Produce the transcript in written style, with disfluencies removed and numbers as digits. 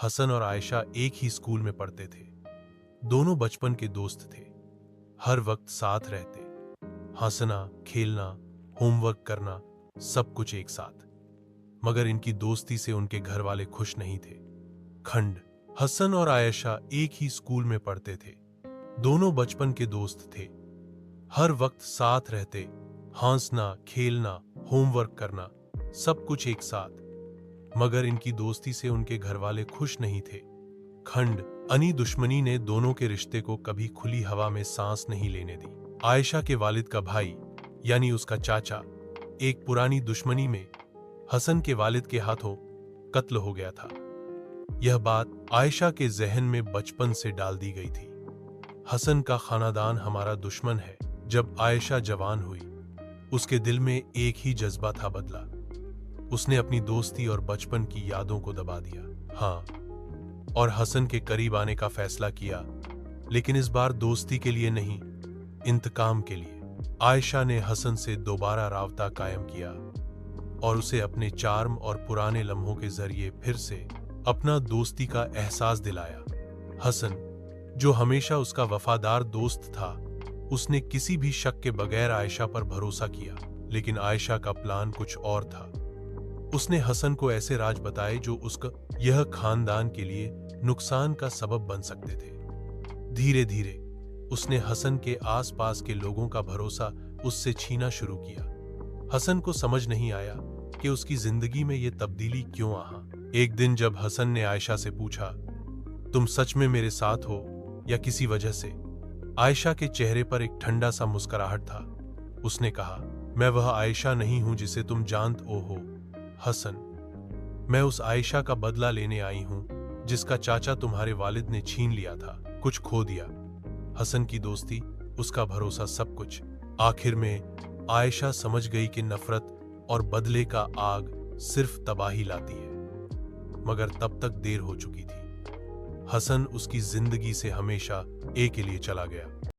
हसन और आयशा एक ही स्कूल में पढ़ते थे। दोनों बचपन के दोस्त थे। हर वक्त साथ रहते, हंसना, खेलना, होमवर्क करना, सब कुछ एक साथ। मगर इनकी दोस्ती से उनके घर वाले खुश नहीं थे। खंड। हसन और आयशा एक ही स्कूल में पढ़ते थे। दोनों बचपन के दोस्त थे। हर वक्त साथ रहते, हंसना, खेलना, होमवर्क करना, सब कुछ एक साथ। मगर इनकी दोस्ती से उनके घर वाले खुश नहीं थे। खंड। अनी दुश्मनी ने दोनों के रिश्ते को कभी खुली हवा में सांस नहीं लेने दी। आयशा के वालिद का भाई यानी उसका चाचा एक पुरानी दुश्मनी में हसन के वालिद के हाथों कत्ल हो गया था। यह बात आयशा के जहन में बचपन से डाल दी गई थी। हसन का खानदान हमारा दुश्मन है। जब आयशा जवान हुई, उसके दिल में एक ही जज्बा था, बदला। उसने अपनी दोस्ती और बचपन की यादों को दबा दिया, हाँ, और हसन के करीब आने का फैसला किया, लेकिन इस बार दोस्ती के लिए नहीं, इंतकाम के लिए। आयशा ने हसन से दोबारा राबता कायम किया और उसे अपने चार्म और पुराने लम्हों के जरिए फिर से अपना दोस्ती का एहसास दिलाया। हसन, जो हमेशा उसका वफादार दोस्त था, उसने किसी भी शक के बगैर आयशा पर भरोसा किया, लेकिन आयशा का प्लान कुछ और था। उसने हसन को ऐसे राज बताए जो उसका यह खानदान के लिए नुकसान का सबब बन सकते थे। धीरे धीरे उसने हसन के आसपास के लोगों का भरोसा उससे छीना शुरू किया। हसन को समझ नहीं आया कि उसकी जिंदगी में यह तब्दीली क्यों आ। एक दिन जब हसन ने आयशा से पूछा, तुम सच में मेरे साथ हो या किसी वजह से? आयशा के चेहरे पर एक ठंडा सा मुस्कुराहट था। उसने कहा, मैं वह आयशा नहीं हूं जिसे तुम जानते हो हसन। मैं उस आयशा का बदला लेने आई हूं जिसका चाचा तुम्हारे वालिद ने छीन लिया था, कुछ खो दिया। हसन की दोस्ती, उसका भरोसा, सब कुछ। आखिर में आयशा समझ गई कि नफरत और बदले का आग सिर्फ तबाही लाती है, मगर तब तक देर हो चुकी थी। हसन उसकी जिंदगी से हमेशा के लिए चला गया।